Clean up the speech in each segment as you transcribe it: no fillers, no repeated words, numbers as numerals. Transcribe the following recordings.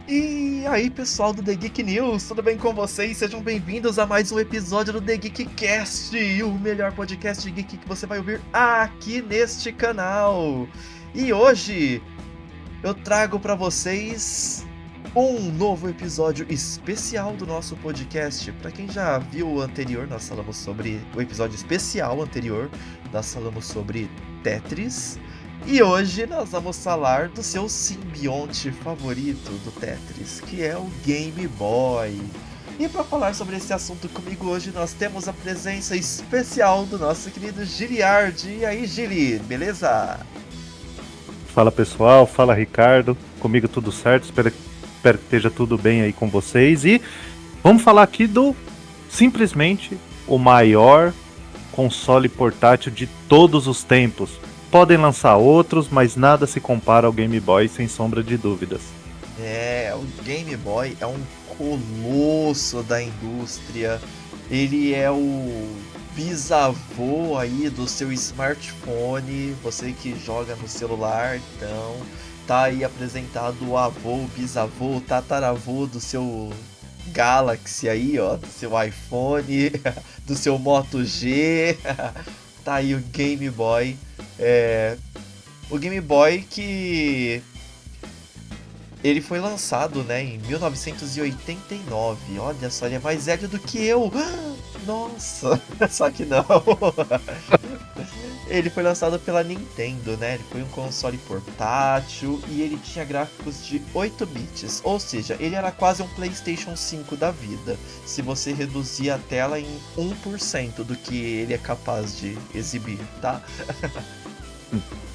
E aí, pessoal do The Geek News, tudo bem com vocês? Sejam bem-vindos a mais um episódio do The Geek Cast, o melhor podcast de geek que você vai ouvir aqui neste canal. E hoje eu trago para vocês um novo episódio especial do nosso podcast. Para quem já viu o anterior, nós falamos sobre o episódio especial anterior, nós falamos sobre Tetris. E hoje nós vamos falar do seu simbionte favorito do Tetris, que é o Game Boy. E para falar sobre esse assunto comigo hoje, nós temos a presença especial do nosso querido Giliard. E aí, Gili, beleza? Fala pessoal, fala Ricardo, comigo tudo certo, espero que esteja tudo bem aí com vocês. E vamos falar aqui do simplesmente o maior console portátil de todos os tempos. Podem lançar outros, mas nada se compara ao Game Boy, sem sombra de dúvidas. O Game Boy é um colosso da indústria. Ele é o bisavô aí do seu smartphone. Você que joga no celular, então tá aí apresentado o avô, o bisavô, o tataravô do seu Galaxy aí, ó, do seu iPhone, do seu Moto G. Tá aí o Game Boy. O Game Boy que ele foi lançado, né, em 1989. Olha só, ele é mais velho do que eu. Nossa, só que não. Ele foi lançado pela Nintendo, né? Ele foi um console portátil e ele tinha gráficos de 8 bits, ou seja, ele era quase um PlayStation 5 da vida, se você reduzir a tela em 1% do que ele é capaz de exibir, tá?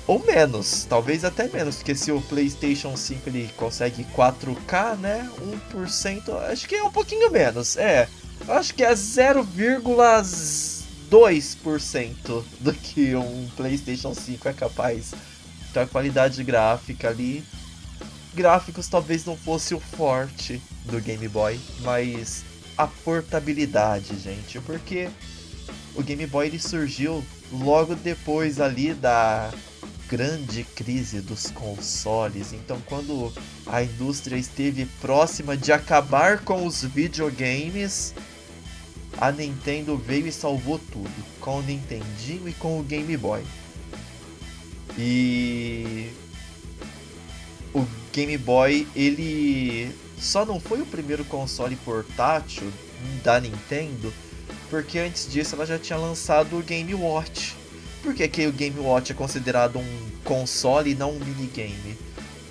Ou menos, talvez até menos, porque se o PlayStation 5 ele consegue 4K, né? 1%, acho que é um pouquinho menos. Acho que é 0,2% do que um PlayStation 5 é capaz. Então a qualidade gráfica ali, gráficos talvez não fosse o forte do Game Boy, mas a portabilidade, gente, porque o Game Boy ele surgiu logo depois ali da grande crise dos consoles. Então, quando a indústria esteve próxima de acabar com os videogames, a Nintendo veio e salvou tudo, com o Nintendinho e com o Game Boy. E o Game Boy, ele só não foi o primeiro console portátil da Nintendo, porque antes disso ela já tinha lançado o Game Watch. Por que o Game Watch é considerado um console e não um minigame?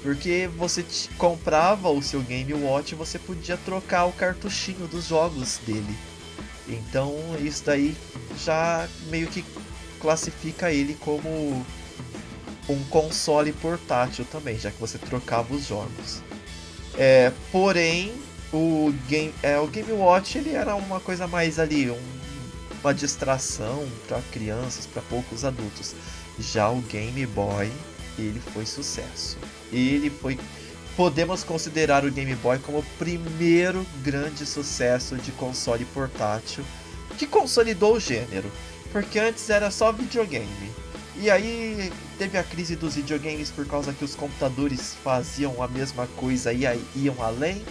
Porque você comprava o seu Game Watch e você podia trocar o cartuchinho dos jogos dele. Então isso daí já meio que classifica ele como um console portátil também, já que você trocava os jogos. Porém, o Game Watch ele era uma coisa mais ali, uma distração para crianças, para poucos adultos. Já o Game Boy, ele foi sucesso. Podemos considerar o Game Boy como o primeiro grande sucesso de console portátil que consolidou o gênero, porque antes era só videogame. E aí teve a crise dos videogames por causa que os computadores faziam a mesma coisa e iam além.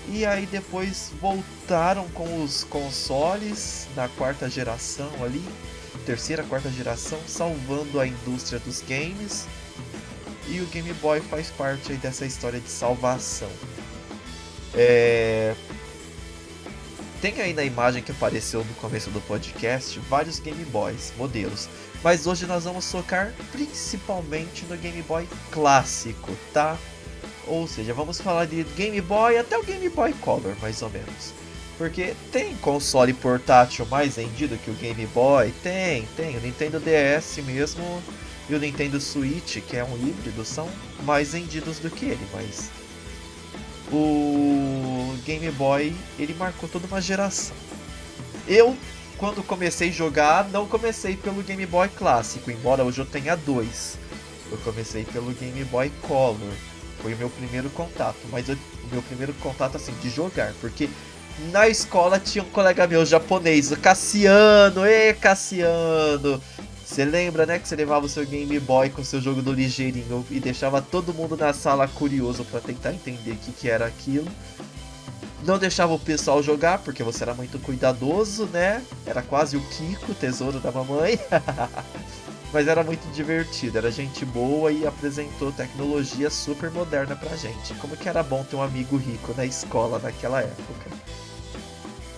E aí depois voltaram com os consoles na quarta geração ali, terceira, quarta geração, salvando a indústria dos games. E o Game Boy faz parte aí dessa história de salvação. Tem aí na imagem que apareceu no começo do podcast vários Game Boys, modelos. Mas hoje nós vamos focar principalmente no Game Boy clássico, tá? Ou seja, vamos falar de Game Boy até o Game Boy Color, mais ou menos. Porque tem console portátil mais vendido que o Game Boy? Tem. O Nintendo DS mesmo e o Nintendo Switch, que é um híbrido, são mais vendidos do que ele. Mas o Game Boy, ele marcou toda uma geração. Eu, quando comecei a jogar, não comecei pelo Game Boy clássico, embora hoje eu tenha dois. Eu comecei pelo Game Boy Color. Foi o meu primeiro contato, mas o meu primeiro contato assim de jogar, porque na escola tinha um colega meu japonês, o Cassiano. Você lembra, né, que você levava o seu Game Boy com o seu jogo do ligeirinho e deixava todo mundo na sala curioso pra tentar entender o que era aquilo. Não deixava o pessoal jogar porque você era muito cuidadoso, né? Era quase o Kiko, o tesouro da mamãe. Mas era muito divertido, era gente boa e apresentou tecnologia super moderna pra gente. Como que era bom ter um amigo rico na escola naquela época.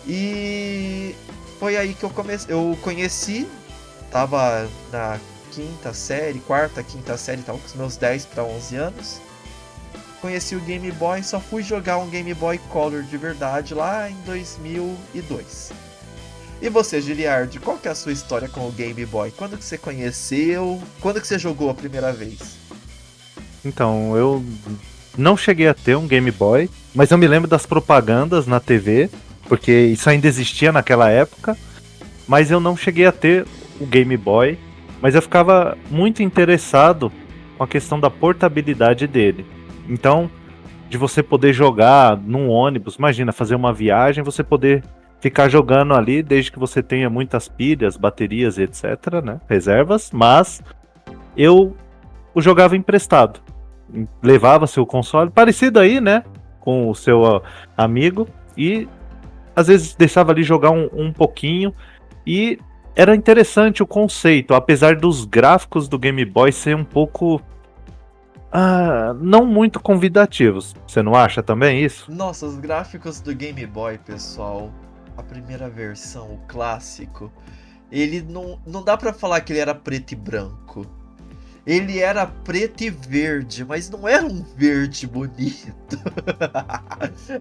E foi aí que eu conheci, tava na quarta, quinta série, tava com os meus 10 para 11 anos. Conheci o Game Boy, só fui jogar um Game Boy Color de verdade lá em 2002. E você, Giliard, qual que é a sua história com o Game Boy? Quando que você conheceu? Quando que você jogou a primeira vez? Então, eu não cheguei a ter um Game Boy, mas eu me lembro das propagandas na TV, porque isso ainda existia naquela época, mas eu não cheguei a ter o Game Boy, mas eu ficava muito interessado com a questão da portabilidade dele. Então, de você poder jogar num ônibus, imagina, fazer uma viagem, você poder ficar jogando ali, desde que você tenha muitas pilhas, baterias, etc, né, reservas, mas eu o jogava emprestado. Levava seu console, parecido aí, né, com o seu amigo, e às vezes deixava ali jogar um pouquinho, e era interessante o conceito, apesar dos gráficos do Game Boy ser um pouco não muito convidativos. Você não acha também isso? Nossa, os gráficos do Game Boy, pessoal, a primeira versão, o clássico, ele não dá pra falar que ele era preto e branco. Ele era preto e verde, mas não era um verde bonito.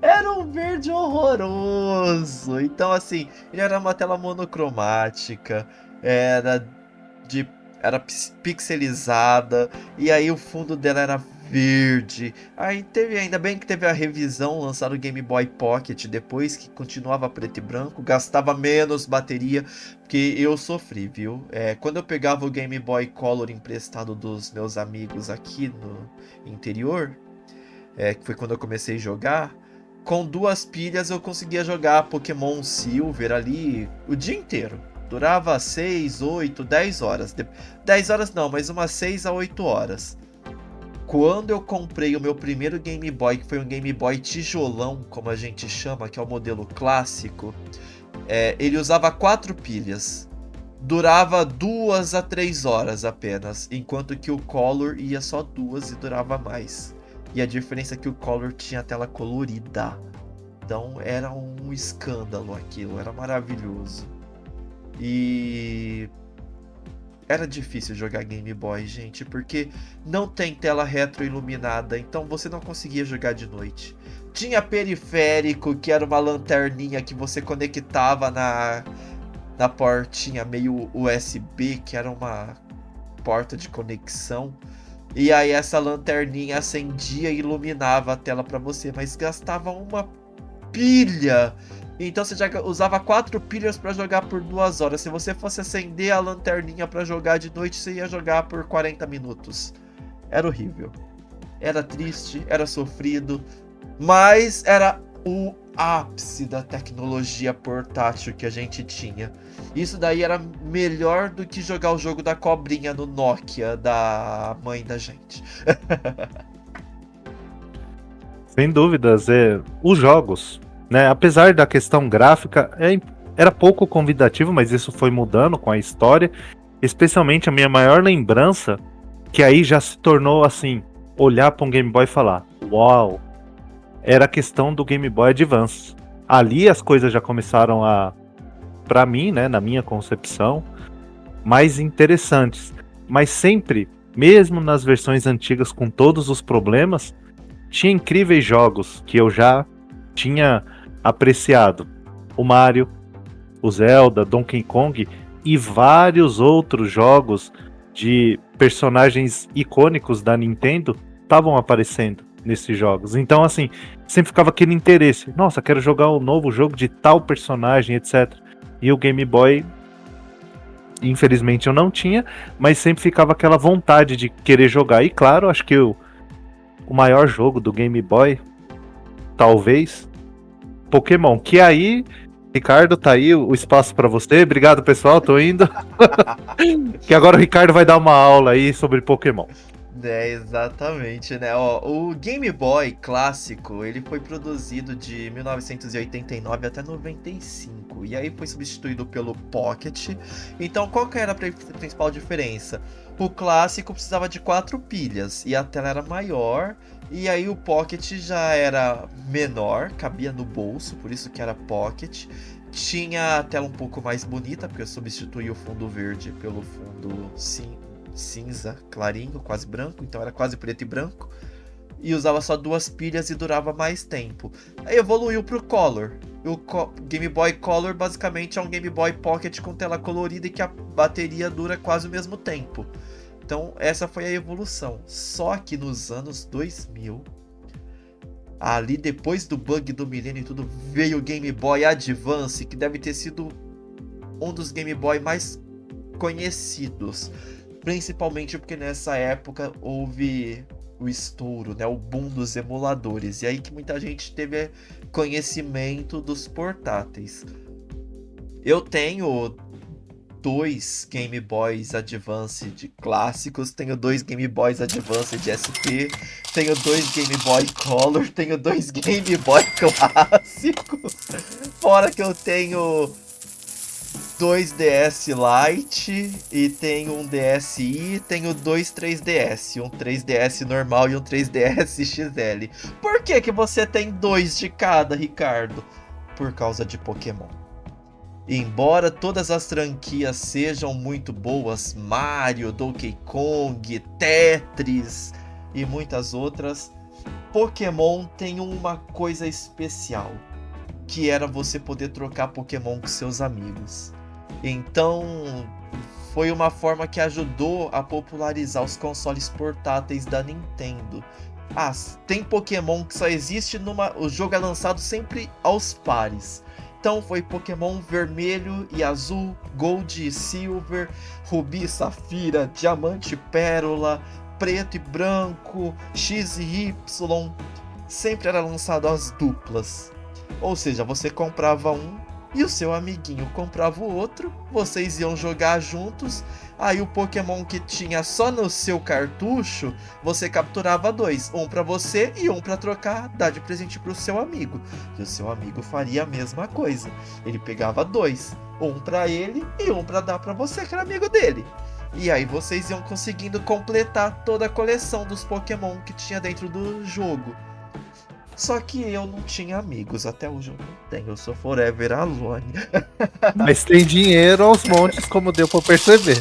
Era um verde horroroso. Então, assim, ele era uma tela monocromática, era pixelizada, e aí o fundo dela era verde. Aí ainda bem que teve a revisão, lançaram o Game Boy Pocket depois, que continuava preto e branco, gastava menos bateria, porque eu sofri, viu? Quando eu pegava o Game Boy Color emprestado dos meus amigos aqui no interior, que foi quando eu comecei a jogar, com 2 pilhas eu conseguia jogar Pokémon Silver ali o dia inteiro. Durava 6, 8, 10 horas. 10 horas não, mas umas 6 a 8 horas. Quando eu comprei o meu primeiro Game Boy, que foi um Game Boy tijolão, como a gente chama, que é o modelo clássico, ele usava 4 pilhas. Durava 2 a 3 horas apenas, enquanto que o Color ia só 2 e durava mais. E a diferença é que o Color tinha tela colorida. Então era um escândalo aquilo, era maravilhoso. E era difícil jogar Game Boy, gente, porque não tem tela retroiluminada, então você não conseguia jogar de noite. Tinha periférico, que era uma lanterninha que você conectava na portinha meio USB, que era uma porta de conexão. E aí essa lanterninha acendia e iluminava a tela para você, mas gastava uma pilha. Então você já usava 4 pilhas para jogar por 2 horas. Se você fosse acender a lanterninha para jogar de noite, você ia jogar por 40 minutos. Era horrível. Era triste, era sofrido, mas era o ápice da tecnologia portátil que a gente tinha. Isso daí era melhor do que jogar o jogo da cobrinha no Nokia da mãe da gente. Sem dúvidas, os jogos, né, apesar da questão gráfica, era pouco convidativo, mas isso foi mudando com a história. Especialmente a minha maior lembrança, que aí já se tornou assim, olhar para um Game Boy e falar, uau, era a questão do Game Boy Advance. Ali as coisas já começaram para mim, né, na minha concepção, mais interessantes. Mas sempre, mesmo nas versões antigas com todos os problemas, tinha incríveis jogos que eu já tinha apreciado. O Mario, o Zelda, Donkey Kong e vários outros jogos de personagens icônicos da Nintendo estavam aparecendo nesses jogos. Então, assim, sempre ficava aquele interesse. Nossa, quero jogar o novo jogo de tal personagem, etc. E o Game Boy, infelizmente eu não tinha, mas sempre ficava aquela vontade de querer jogar. E claro, acho que o maior jogo do Game Boy, talvez, Pokémon, que aí Ricardo, tá aí o espaço pra você. Obrigado, pessoal, tô indo. Que agora o Ricardo vai dar uma aula aí sobre Pokémon. É, exatamente, né? Ó, o Game Boy clássico, ele foi produzido de 1989 até 95, e aí foi substituído pelo Pocket. Então, qual que era a principal diferença? O clássico precisava de 4 pilhas, e a tela era maior, e aí o Pocket já era menor, cabia no bolso, por isso que era Pocket. Tinha a tela um pouco mais bonita, porque eu substituí o fundo verde pelo fundo cinza clarinho, quase branco, então era quase preto e branco, e usava só 2 pilhas e durava mais tempo. Aí evoluiu pro Color. O Game Boy Color basicamente é um Game Boy Pocket com tela colorida e que a bateria dura quase o mesmo tempo. Então essa foi a evolução. Só que nos anos 2000, ali depois do bug do milênio e tudo, veio o Game Boy Advance, que deve ter sido um dos Game Boy mais conhecidos. Principalmente porque nessa época houve o estouro, né, o boom dos emuladores. E aí que muita gente teve conhecimento dos portáteis. Eu tenho 2 Game Boys Advance de clássicos, tenho 2 Game Boys Advance de SP, tenho 2 Game Boy Color, tenho 2 Game Boy clássicos. Fora que eu tenho 2 DS Lite e tenho um DSi, tenho 2 3DS, um 3DS normal e um 3DS XL. Por que que você tem 2 de cada, Ricardo? Por causa de Pokémon. Embora todas as franquias sejam muito boas, Mario, Donkey Kong, Tetris e muitas outras, Pokémon tem uma coisa especial, que era você poder trocar Pokémon com seus amigos. Então, foi uma forma que ajudou a popularizar os consoles portáteis da Nintendo. Ah, tem Pokémon que só existe o jogo é lançado sempre aos pares. Então foi Pokémon vermelho e azul, Gold e Silver, Rubi e Safira, Diamante e Pérola, Preto e Branco, X e Y. Sempre era lançado as duplas. Ou seja, você comprava um e o seu amiguinho comprava o outro, vocês iam jogar juntos, aí o Pokémon que tinha só no seu cartucho, você capturava 2, um pra você e um pra trocar, dar de presente pro seu amigo. E o seu amigo faria a mesma coisa, ele pegava 2, um pra ele e um pra dar pra você, que era amigo dele. E aí vocês iam conseguindo completar toda a coleção dos Pokémon que tinha dentro do jogo. Só que eu não tinha amigos, até hoje eu não tenho, eu sou forever alone. Mas tem dinheiro aos montes, como deu pra perceber.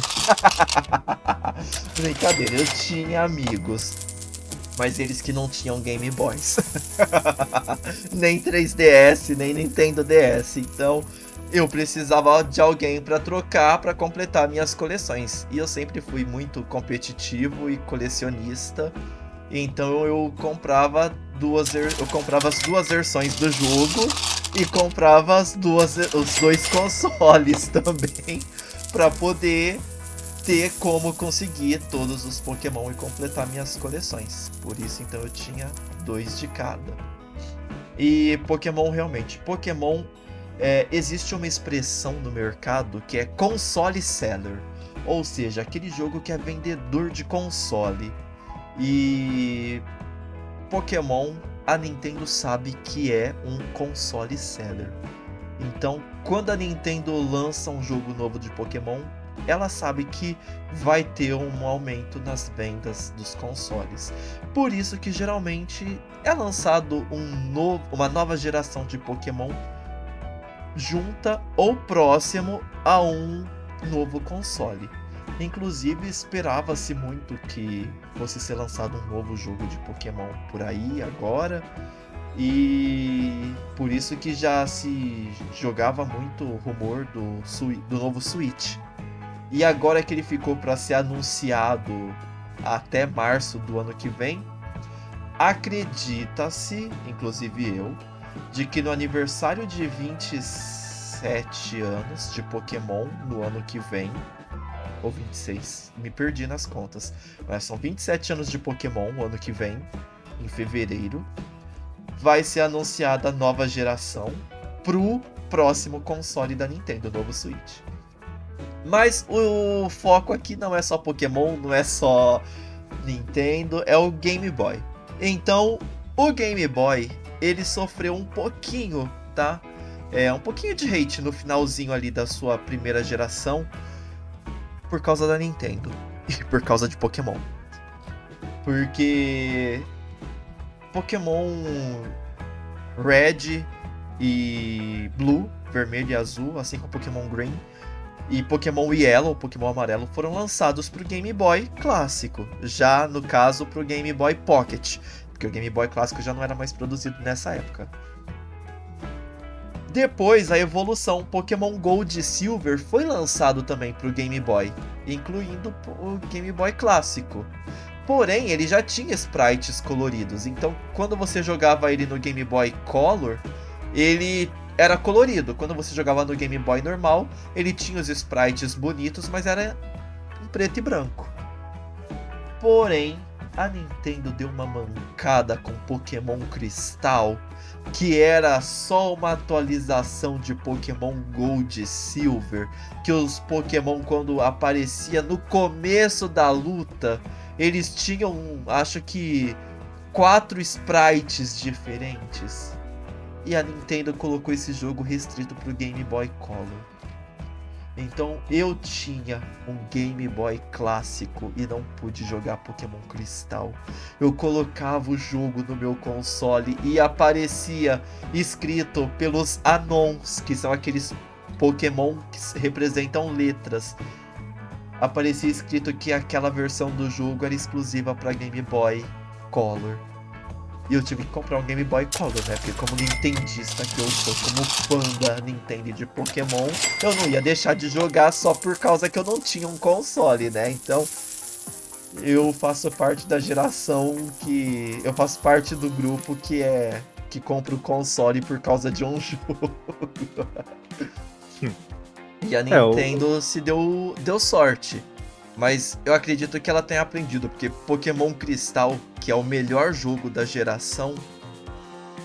Brincadeira, eu tinha amigos, mas eles que não tinham Game Boys. Nem 3DS, nem Nintendo DS, então eu precisava de alguém para trocar, para completar minhas coleções. E eu sempre fui muito competitivo e colecionista. Então eu comprava as 2 versões do jogo e comprava os 2 consoles também para poder ter como conseguir todos os Pokémon e completar minhas coleções. Por isso então eu tinha 2 de cada. E Pokémon realmente, existe uma expressão no mercado que é console seller, ou seja, aquele jogo que é vendedor de console. E Pokémon, a Nintendo sabe que é um console seller. Então, quando a Nintendo lança um jogo novo de Pokémon, ela sabe que vai ter um aumento nas vendas dos consoles. Por isso que geralmente é lançado uma nova geração de Pokémon junta ou próximo a um novo console. Inclusive, esperava-se muito que fosse ser lançado um novo jogo de Pokémon por aí, agora. E por isso que já se jogava muito o rumor do novo Switch. E agora que ele ficou para ser anunciado até março do ano que vem, acredita-se, inclusive eu, de que no aniversário de 27 anos de Pokémon no ano que vem, ou 26, me perdi nas contas, mas são 27 anos de Pokémon o ano que vem, em fevereiro, vai ser anunciada a nova geração pro próximo console da Nintendo, o novo Switch. Mas o foco aqui não é só Pokémon, não é só Nintendo, é o Game Boy. Então, o Game Boy, ele sofreu um pouquinho, tá? Um pouquinho de hate no finalzinho ali da sua primeira geração por causa da Nintendo e por causa de Pokémon. Porque Pokémon Red e Blue, vermelho e azul, assim como Pokémon Green, e Pokémon Yellow, Pokémon amarelo, foram lançados para o Game Boy clássico. Já, no caso, para o Game Boy Pocket, porque o Game Boy clássico já não era mais produzido nessa época. Depois, a evolução Pokémon Gold e Silver foi lançado também para o Game Boy, incluindo o Game Boy clássico. Porém, ele já tinha sprites coloridos, então quando você jogava ele no Game Boy Color, ele era colorido. Quando você jogava no Game Boy normal, ele tinha os sprites bonitos, mas era em preto e branco. Porém, a Nintendo deu uma mancada com Pokémon Cristal, que era só uma atualização de Pokémon Gold e Silver, que os Pokémon, quando aparecia no começo da luta, eles tinham, acho que, 4 sprites diferentes. E a Nintendo colocou esse jogo restrito para o Game Boy Color. Então eu tinha um Game Boy clássico e não pude jogar Pokémon Cristal. Eu colocava o jogo no meu console e aparecia escrito pelos Anons, que são aqueles Pokémon que representam letras. Aparecia escrito que aquela versão do jogo era exclusiva para Game Boy Color. E eu tive que comprar um Game Boy Color, né? Porque como nintendista que eu sou, como fã da Nintendo de Pokémon, eu não ia deixar de jogar só por causa que eu não tinha um console, né? Então, eu faço parte da geração que... Eu faço parte do grupo que compra o console por causa de um jogo. E a Nintendo se deu sorte. Mas eu acredito que ela tenha aprendido, porque Pokémon Cristal, que é o melhor jogo da geração,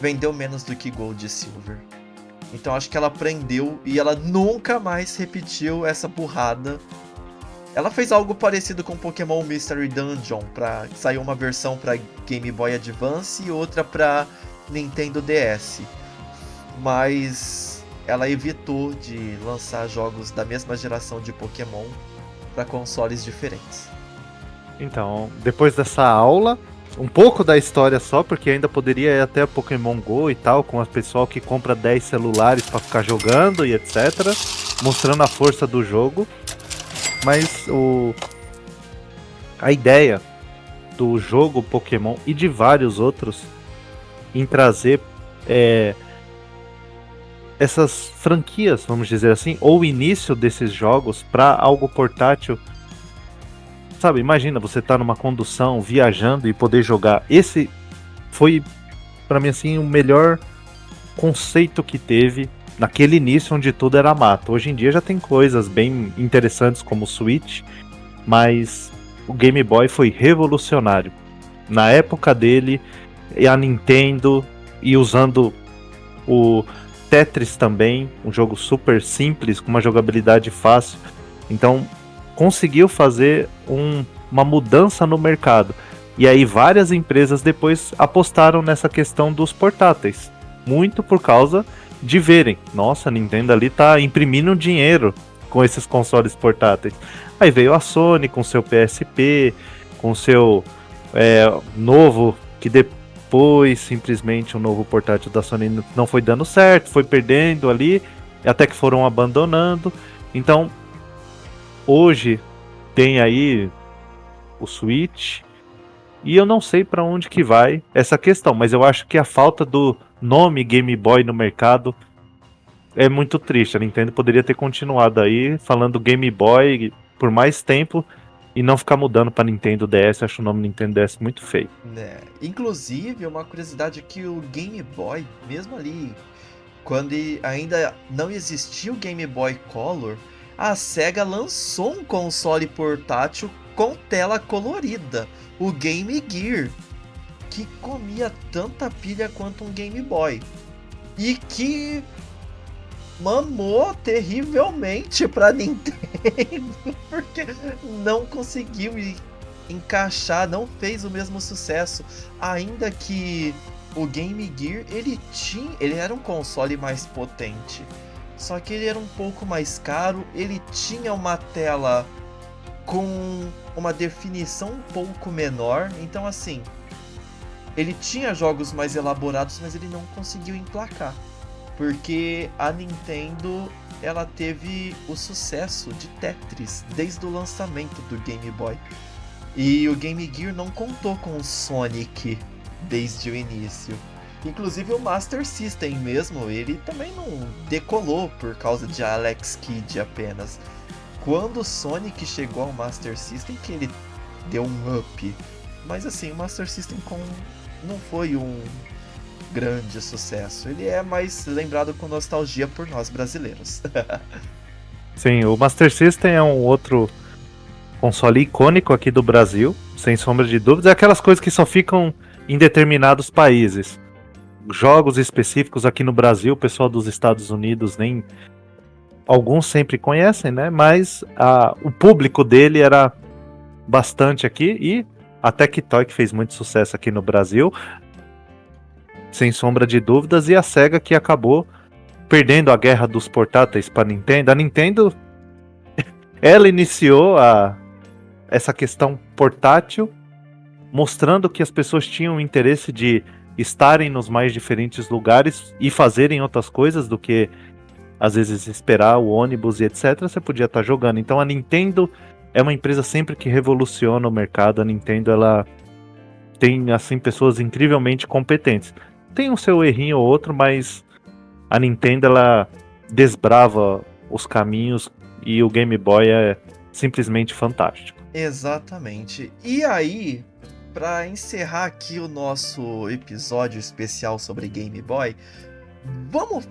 vendeu menos do que Gold e Silver. Então acho que ela aprendeu e ela nunca mais repetiu essa burrada. Ela fez algo parecido com Pokémon Mystery Dungeon, saiu uma versão para Game Boy Advance e outra para Nintendo DS. Mas ela evitou de lançar jogos da mesma geração de Pokémon para consoles diferentes. Então, depois dessa aula, um pouco da história só, porque ainda poderia ir até a Pokémon Go e tal, com o pessoal que compra 10 celulares para ficar jogando e etc, mostrando a força do jogo. Mas a ideia do jogo Pokémon e de vários outros em trazer essas franquias, vamos dizer assim, ou o início desses jogos para algo portátil. Sabe, imagina você tá numa condução, viajando e poder jogar. Esse foi, para mim, assim, o melhor conceito que teve naquele início onde tudo era mato. Hoje em dia já tem coisas bem interessantes como o Switch, mas o Game Boy foi revolucionário. Na época dele, a Nintendo, e usando o Tetris também, um jogo super simples, com uma jogabilidade fácil. Então, conseguiu fazer uma mudança no mercado. E aí várias empresas depois apostaram nessa questão dos portáteis. Muito por causa de verem, nossa, a Nintendo ali tá imprimindo dinheiro com esses consoles portáteis. Aí veio a Sony com seu PSP, com seu novo, que depois simplesmente o novo portátil da Sony não foi dando certo, foi perdendo ali, até que foram abandonando. Então, hoje tem aí o Switch, e eu não sei para onde que vai essa questão, mas eu acho que a falta do nome Game Boy no mercado é muito triste. A Nintendo poderia ter continuado aí falando Game Boy por mais tempo e não ficar mudando para Nintendo DS. Acho o nome Nintendo DS muito feio. Inclusive, uma curiosidade é que o Game Boy, mesmo ali, quando ainda não existia o Game Boy Color, a SEGA lançou um console portátil com tela colorida, o Game Gear, que comia tanta pilha quanto um Game Boy. E que mamou terrivelmente pra Nintendo, porque não conseguiu encaixar, não fez o mesmo sucesso, ainda que o Game Gear, ele era um console mais potente, só que ele era um pouco mais caro, ele tinha uma tela com uma definição um pouco menor, então assim, ele tinha jogos mais elaborados, mas ele não conseguiu emplacar. Porque a Nintendo, ela teve o sucesso de Tetris desde o lançamento do Game Boy. E o Game Gear não contou com o Sonic desde o início. Inclusive o Master System mesmo, ele também não decolou por causa de Alex Kidd apenas. Quando o Sonic chegou ao Master System que ele deu um up. Mas assim, o Master System não foi um grande sucesso. Ele é mais lembrado com nostalgia por nós brasileiros. Sim, o Master System é um outro console icônico aqui do Brasil, sem sombra de dúvidas. É aquelas coisas que só ficam em determinados países. Jogos específicos aqui no Brasil, o pessoal dos Estados Unidos nem... Alguns sempre conhecem, né? Mas o público dele era bastante aqui, e a Tectoy, que fez muito sucesso aqui no Brasil, sem sombra de dúvidas, e a Sega, que acabou perdendo a guerra dos portáteis para a Nintendo. A Nintendo, ela iniciou essa questão portátil, mostrando que as pessoas tinham interesse de estarem nos mais diferentes lugares e fazerem outras coisas do que às vezes esperar o ônibus e etc. Você podia estar jogando. Então a Nintendo é uma empresa sempre que revoluciona o mercado. A Nintendo, ela tem assim pessoas incrivelmente competentes. Tem um seu errinho ou outro, mas a Nintendo, ela desbrava os caminhos, e o Game Boy é simplesmente fantástico. Exatamente. E aí, para encerrar aqui o nosso episódio especial sobre Game Boy, vamos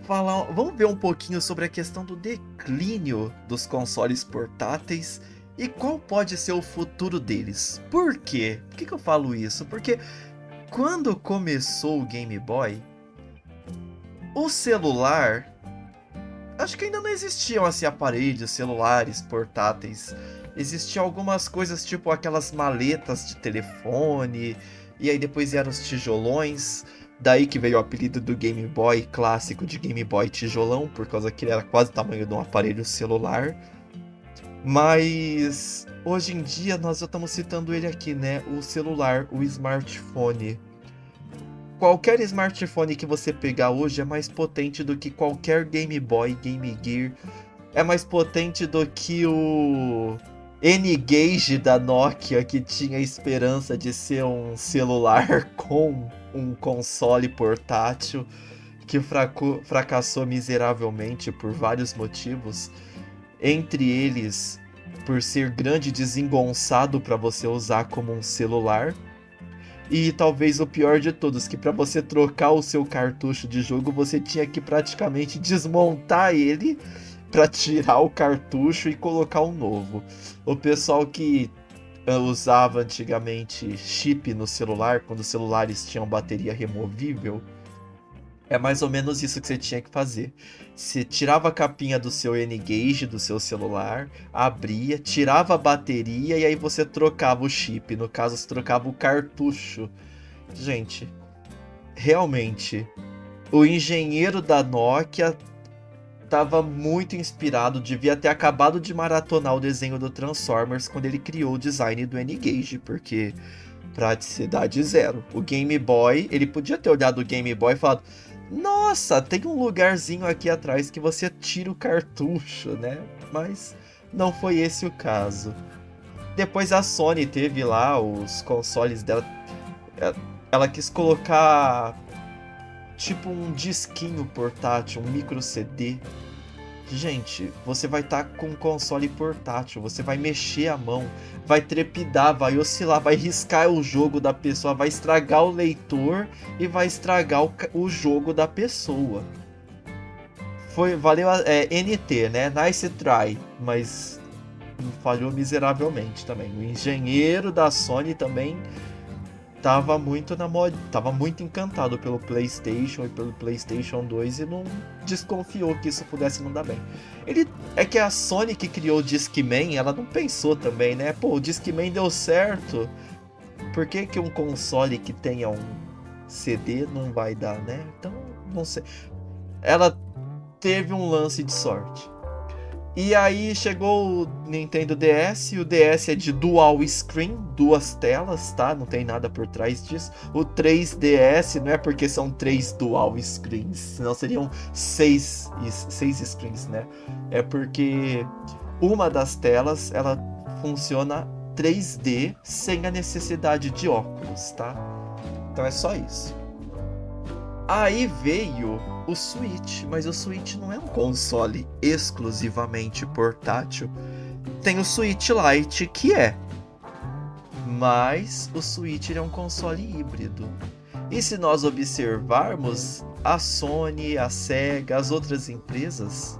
ver um pouquinho sobre a questão do declínio dos consoles portáteis e qual pode ser o futuro deles. Por quê? Por que eu falo isso? Porque quando começou o Game Boy, o celular, acho que ainda não existiam assim aparelhos, celulares, portáteis. Existiam algumas coisas tipo aquelas maletas de telefone, e aí depois eram os tijolões. Daí que veio o apelido do Game Boy clássico de Game Boy tijolão, por causa que ele era quase o tamanho de um aparelho celular. Mas hoje em dia nós já estamos citando ele aqui, né? O celular, o smartphone. Qualquer smartphone que você pegar hoje é mais potente do que qualquer Game Boy, Game Gear. É mais potente do que o N-Gage da Nokia, que tinha a esperança de ser um celular com um console portátil, que fracassou miseravelmente por vários motivos. Entre eles, por ser grande e desengonçado para você usar como um celular. E talvez o pior de todos, que para você trocar o seu cartucho de jogo, você tinha que praticamente desmontar ele para tirar o cartucho e colocar um novo. O pessoal que usava antigamente chip no celular, quando os celulares tinham bateria removível, é mais ou menos isso que você tinha que fazer. Você tirava a capinha do seu N-Gage, do seu celular, abria, tirava a bateria e aí você trocava o chip. No caso, você trocava o cartucho. Gente, realmente, o engenheiro da Nokia estava muito inspirado, devia ter acabado de maratonar o desenho do Transformers quando ele criou o design do N-Gage, porque praticidade zero. O Game Boy, ele podia ter olhado o Game Boy e falado: nossa, tem um lugarzinho aqui atrás que você tira o cartucho, né? Mas não foi esse o caso. Depois a Sony teve lá os consoles dela. Ela quis colocar tipo um disquinho portátil, um micro CD. Gente, você vai estar com um console portátil, você vai mexer a mão, vai trepidar, vai oscilar, vai riscar o jogo da pessoa, vai estragar o leitor e vai estragar o jogo da pessoa. Valeu NT, né? Nice try, mas falhou miseravelmente também. O engenheiro da Sony também tava muito na moda, tava muito encantado pelo PlayStation e pelo PlayStation 2 e não desconfiou que isso pudesse não dar bem. É que a Sony que criou o Discman, ela não pensou também, né? Pô, o Discman deu certo, por que que um console que tenha um CD não vai dar, né? Então, não sei. Ela teve um lance de sorte. E aí chegou o Nintendo DS, e o DS é de dual screen, 2 telas, tá? Não tem nada por trás disso. O 3DS não é porque são 3 dual screens, senão seriam 6 screens, né? É porque uma das telas, ela funciona 3D sem a necessidade de óculos, tá? Então é só isso. Aí veio o Switch, mas o Switch não é um console exclusivamente portátil. Tem o Switch Lite, que é. Mas o Switch é um console híbrido. E se nós observarmos, a Sony, a Sega, as outras empresas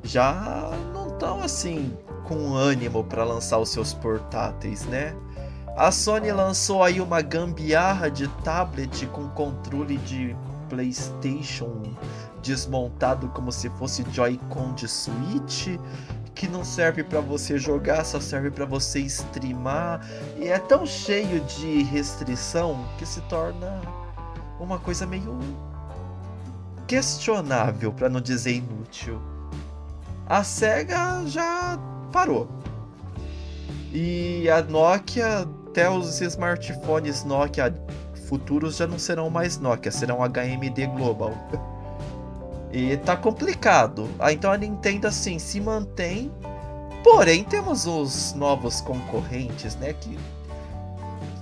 já não estão assim com ânimo para lançar os seus portáteis, né? A Sony lançou aí uma gambiarra de tablet com controle de PlayStation desmontado como se fosse Joy-Con de Switch, que não serve para você jogar, só serve para você streamar, e é tão cheio de restrição que se torna uma coisa meio questionável, para não dizer inútil. A Sega já parou. E a Nokia, até os smartphones Nokia futuros já não serão mais Nokia, serão HMD Global. E tá complicado. Então a Nintendo assim se mantém, porém temos os novos concorrentes, né, que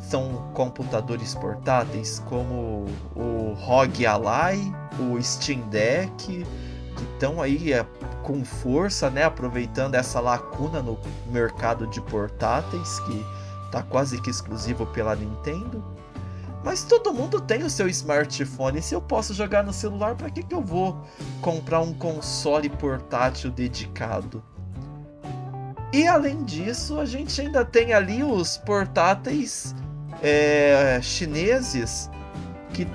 são computadores portáteis como o ROG Ally, o Steam Deck, que estão aí com força, né, aproveitando essa lacuna no mercado de portáteis que tá quase que exclusivo pela Nintendo. Mas todo mundo tem o seu smartphone. Se eu posso jogar no celular, para que eu vou comprar um console portátil dedicado? E além disso, a gente ainda tem ali os portáteis chineses que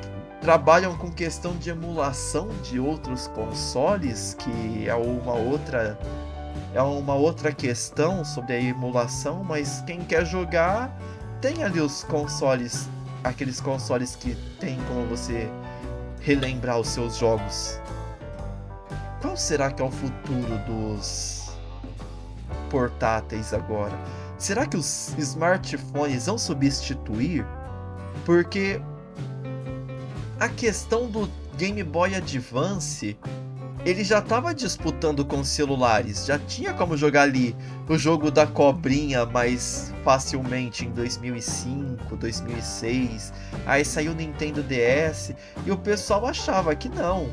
trabalham com questão de emulação de outros consoles, que é uma outra questão sobre a emulação, mas quem quer jogar tem ali os consoles, aqueles consoles que tem como você relembrar os seus jogos. Qual será que é o futuro dos portáteis agora? Será que os smartphones vão substituir? Porque a questão do Game Boy Advance, ele já estava disputando com celulares, já tinha como jogar ali o jogo da cobrinha mais facilmente em 2005, 2006, aí saiu o Nintendo DS e o pessoal achava que não.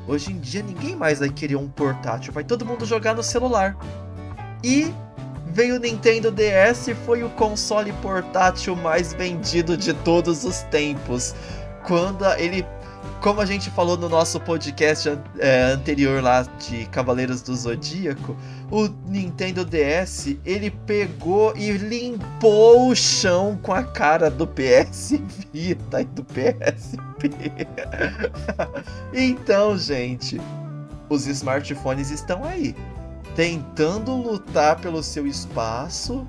Hoje em dia ninguém mais vai querer um portátil, vai todo mundo jogar no celular. E veio o Nintendo DS e foi o console portátil mais vendido de todos os tempos. Quando ele, como a gente falou no nosso podcast anterior lá de Cavaleiros do Zodíaco, o Nintendo DS, ele pegou e limpou o chão com a cara do PS Vita e do PSP. Então, gente, os smartphones estão aí, tentando lutar pelo seu espaço.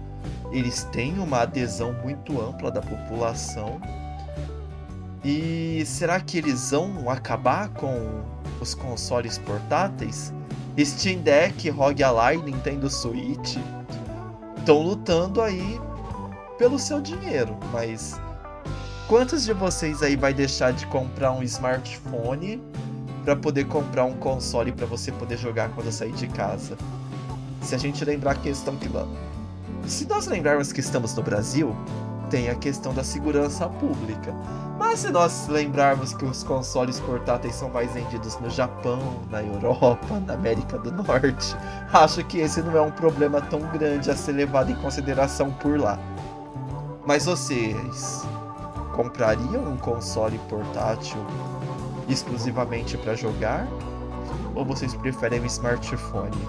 Eles têm uma adesão muito ampla da população. E será que eles vão acabar com os consoles portáteis? Steam Deck, ROG Ally, Nintendo Switch estão lutando aí pelo seu dinheiro, mas quantos de vocês aí vai deixar de comprar um smartphone para poder comprar um console para você poder jogar quando sair de casa? Se a gente lembrar a questão que se nós lembrarmos que estamos no Brasil, tem a questão da segurança pública. Mas se nós lembrarmos que os consoles portáteis são mais vendidos no Japão, na Europa, na América do Norte, acho que esse não é um problema tão grande a ser levado em consideração por lá. Mas vocês comprariam um console portátil exclusivamente para jogar? Ou vocês preferem um smartphone?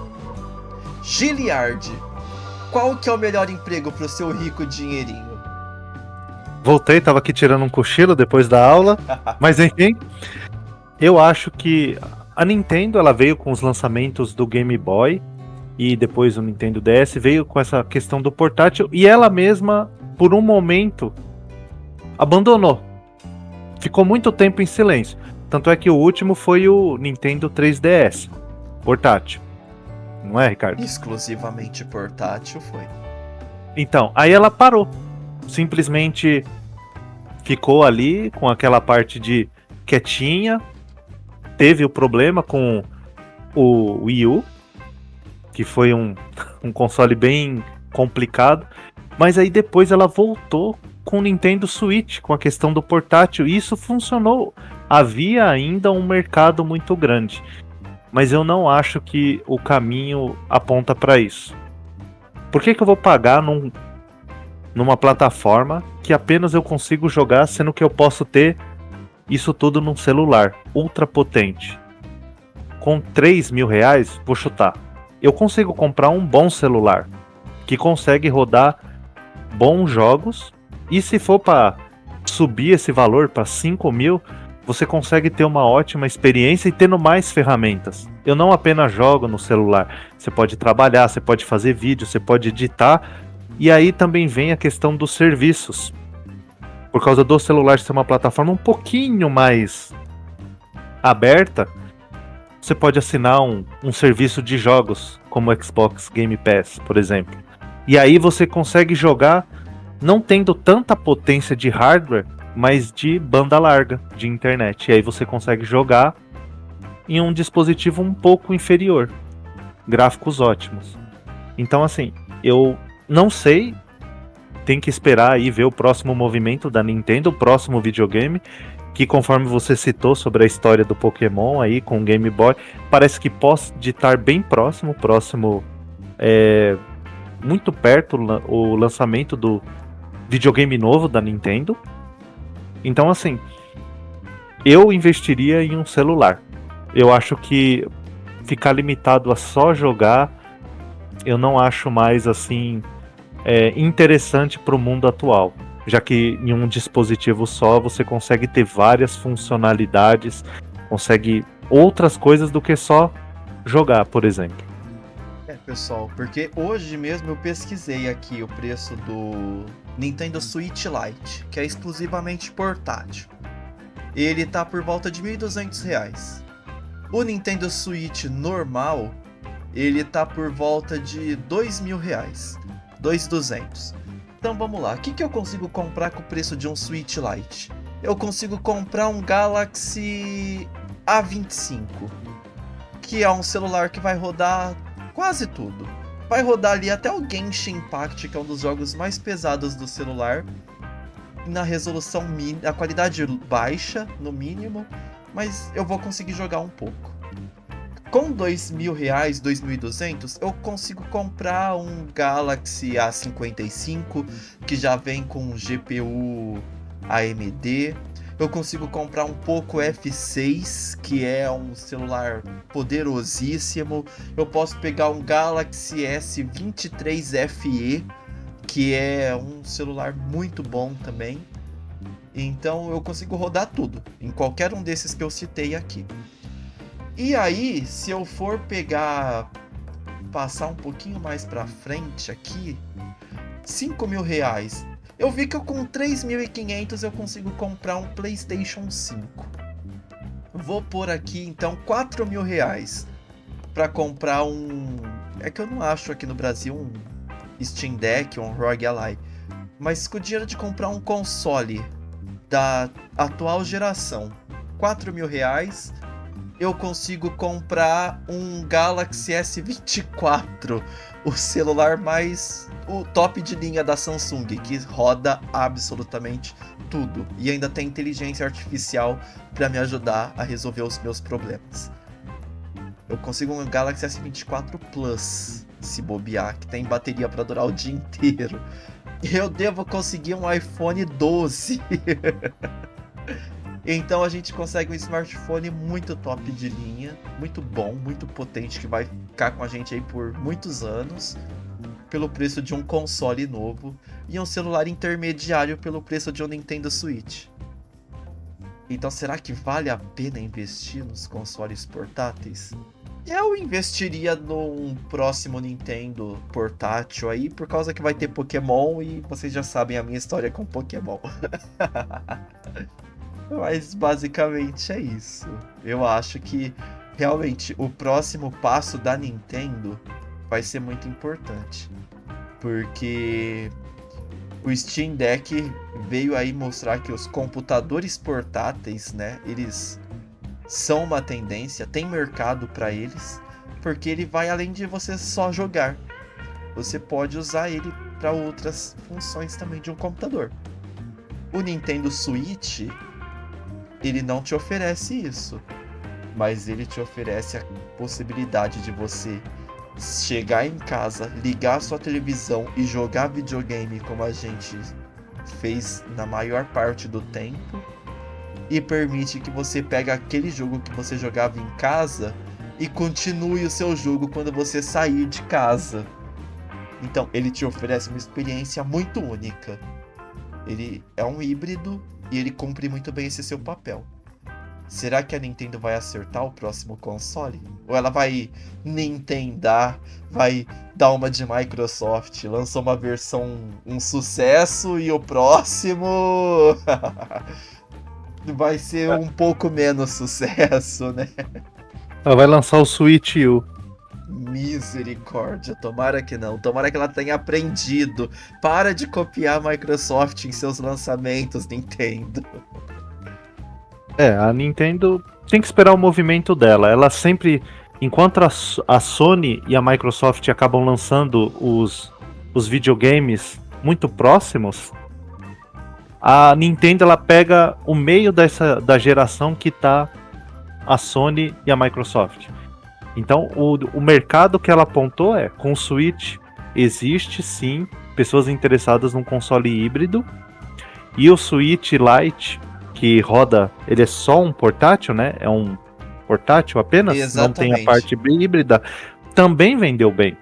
Giliard, qual que é o melhor emprego para o seu rico dinheirinho? Voltei, tava aqui tirando um cochilo depois da aula. Mas enfim, eu acho que a Nintendo ela veio com os lançamentos do Game Boy e depois o Nintendo DS, veio com essa questão do portátil e ela mesma, por um momento, abandonou. Ficou muito tempo em silêncio. Tanto é que o último foi o Nintendo 3DS, portátil. Não é, Ricardo? Exclusivamente portátil foi. Então, aí ela parou. Simplesmente ficou ali com aquela parte de quietinha. Teve o problema com o Wii U, que foi um console bem complicado. Mas aí depois ela voltou com o Nintendo Switch, com a questão do portátil. E isso funcionou. Havia ainda um mercado muito grande. Mas eu não acho que o caminho aponta para isso. Por que eu vou pagar numa plataforma que apenas eu consigo jogar, sendo que eu posso ter isso tudo num celular ultra potente? Com 3 mil reais, vou chutar, eu consigo comprar um bom celular que consegue rodar bons jogos. E se for para subir esse valor para 5 mil, você consegue ter uma ótima experiência e tendo mais ferramentas. Eu não apenas jogo no celular. Você pode trabalhar, você pode fazer vídeo, você pode editar. E aí também vem a questão dos serviços. Por causa do celular ser uma plataforma um pouquinho mais aberta, você pode assinar um serviço de jogos, como o Xbox Game Pass, por exemplo. E aí você consegue jogar não tendo tanta potência de hardware, mas de banda larga, de internet. E aí você consegue jogar em um dispositivo um pouco inferior. Gráficos ótimos. Então assim, eu não sei, tem que esperar aí ver o próximo movimento da Nintendo, o próximo videogame, que conforme você citou sobre a história do Pokémon aí com o Game Boy, parece que pode estar bem próximo muito perto o lançamento do videogame novo da Nintendo. Então assim, eu investiria em um celular. Eu acho que ficar limitado a só jogar, eu não acho mais assim interessante para o mundo atual, já que em um dispositivo só você consegue ter várias funcionalidades, consegue outras coisas do que só jogar, por exemplo. Pessoal, porque hoje mesmo eu pesquisei aqui o preço do Nintendo Switch Lite, que é exclusivamente portátil. Ele tá por volta de R$ 1.200. O Nintendo Switch normal, ele tá por volta de R$ 2.000, 2.200. Então vamos lá, o que eu consigo comprar com o preço de um Switch Lite? Eu consigo comprar um Galaxy A25, que é um celular que vai rodar quase tudo. Vai rodar ali até o Genshin Impact, que é um dos jogos mais pesados do celular, na resolução mínima, a qualidade baixa, no mínimo, mas eu vou conseguir jogar um pouco. Com R$ 2.000, 2.200, eu consigo comprar um Galaxy A55, que já vem com GPU AMD. Eu consigo comprar um Poco F6, que é um celular poderosíssimo. Eu posso pegar um Galaxy S23 FE, que é um celular muito bom também. Então eu consigo rodar tudo, em qualquer um desses que eu citei aqui. E aí, se eu for passar um pouquinho mais pra frente aqui, R$5.000. Eu vi que com 3.500 eu consigo comprar um PlayStation 5. Vou pôr aqui então R$4.000 para comprar um... É que eu não acho aqui no Brasil um Steam Deck ou um ROG Ally. Mas com o dinheiro de comprar um console da atual geração, R$4.000, eu consigo comprar um Galaxy S24, o celular o top de linha da Samsung, que roda absolutamente tudo. E ainda tem inteligência artificial para me ajudar a resolver os meus problemas. Eu consigo um Galaxy S24 Plus, se bobear, que tem bateria para durar o dia inteiro. Eu devo conseguir um iPhone 12. Então a gente consegue um smartphone muito top de linha, muito bom, muito potente, que vai ficar com a gente aí por muitos anos. pelo preço de um console novo e um celular intermediário pelo preço de um Nintendo Switch. Então será que vale a pena investir nos consoles portáteis? Eu investiria num próximo Nintendo portátil aí, por causa que vai ter Pokémon e vocês já sabem a minha história com Pokémon. Mas basicamente é isso. Eu acho que realmente o próximo passo da Nintendo vai ser muito importante. Porque o Steam Deck veio aí mostrar que os computadores portáteis, né, eles são uma tendência, tem mercado para eles, porque ele vai além de você só jogar. Você pode usar ele para outras funções também de um computador. O Nintendo Switch, ele não te oferece isso, mas ele te oferece a possibilidade de você chegar em casa, ligar sua televisão e jogar videogame como a gente fez na maior parte do tempo, e permite que você pegue aquele jogo que você jogava em casa e continue o seu jogo quando você sair de casa. Então, ele te oferece uma experiência muito única. Ele é um híbrido e ele cumpre muito bem esse seu papel. Será que a Nintendo vai acertar o próximo console? Ou ela vai nintendar, vai dar uma de Microsoft, lançou uma versão, um sucesso, e o próximo vai ser um pouco menos sucesso, né? Ela vai lançar o Switch U. Misericórdia, tomara que não. Tomara que ela tenha aprendido. Para de copiar a Microsoft em seus lançamentos, Nintendo. A Nintendo tem que esperar o movimento dela. Ela sempre, enquanto a Sony e a Microsoft acabam lançando os videogames muito próximos, a Nintendo ela pega o meio da geração que tá a Sony e a Microsoft. Então o mercado que ela apontou com o Switch existe sim pessoas interessadas num console híbrido, e o Switch Lite, que roda, ele é só um portátil, né? É um portátil apenas, Exatamente. Não tem a parte híbrida, também vendeu bem.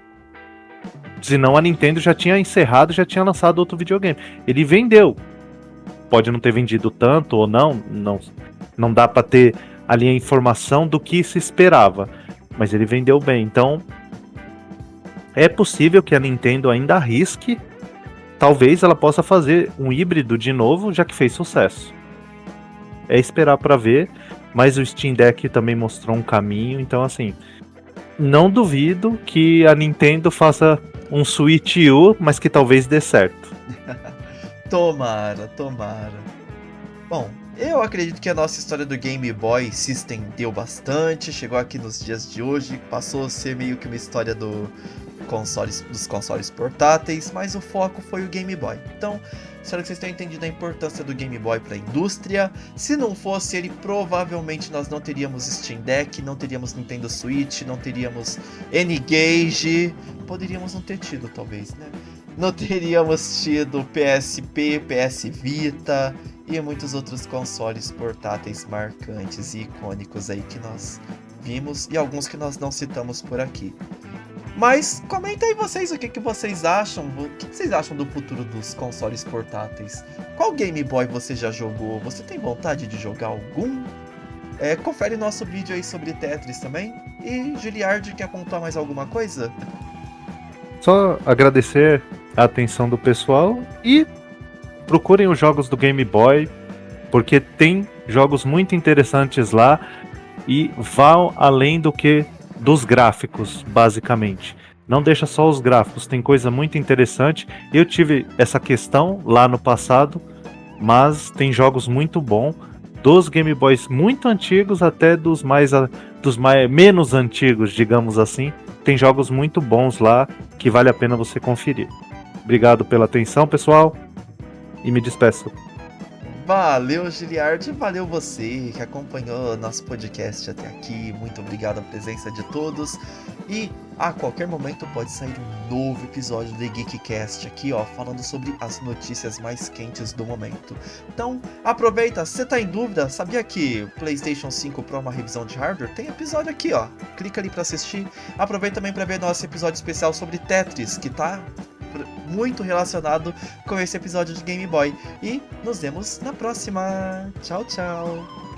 Senão a Nintendo já tinha encerrado, já tinha lançado outro videogame. Ele vendeu. Pode não ter vendido tanto ou não dá para ter ali a informação do que se esperava, mas ele vendeu bem. Então é possível que a Nintendo ainda arrisque, talvez ela possa fazer um híbrido de novo, já que fez sucesso. É esperar para ver, mas o Steam Deck também mostrou um caminho, então assim, não duvido que a Nintendo faça um Switch U, mas que talvez dê certo. Tomara. Bom, eu acredito que a nossa história do Game Boy se estendeu bastante, chegou aqui nos dias de hoje, passou a ser meio que uma história dos consoles portáteis, mas o foco foi o Game Boy. Então, espero que vocês tenham entendido a importância do Game Boy para a indústria. Se não fosse ele, provavelmente nós não teríamos Steam Deck, não teríamos Nintendo Switch, não teríamos N-Gage, poderíamos não ter tido talvez, né? Não teríamos tido PSP, PS Vita e muitos outros consoles portáteis marcantes e icônicos aí que nós vimos, e alguns que nós não citamos por aqui. Mas comenta aí vocês o que vocês acham. O que vocês acham do futuro dos consoles portáteis? Qual Game Boy você já jogou? Você tem vontade de jogar algum? Confere nosso vídeo aí sobre Tetris também. E Giliard, quer contar mais alguma coisa? Só agradecer a atenção do pessoal e procurem os jogos do Game Boy, porque tem jogos muito interessantes lá e vão além do que dos gráficos, basicamente. Não deixa só os gráficos, tem coisa muito interessante. Eu tive essa questão lá no passado, mas tem jogos muito bons, dos Game Boys muito antigos até dos menos antigos, digamos assim. Tem jogos muito bons lá que vale a pena você conferir. Obrigado pela atenção, pessoal, e me despeço. Valeu, Giliard, valeu você que acompanhou nosso podcast até aqui. Muito obrigado a presença de todos. E a qualquer momento pode sair um novo episódio do The Geekcast aqui, ó, falando sobre as notícias mais quentes do momento. Então, aproveita, se você tá em dúvida, sabia que o PlayStation 5 Pro é uma revisão de hardware? Tem episódio aqui, ó. Clica ali pra assistir. Aproveita também pra ver nosso episódio especial sobre Tetris, que tá muito relacionado com esse episódio de Game Boy. E nos vemos na próxima. Tchau, tchau.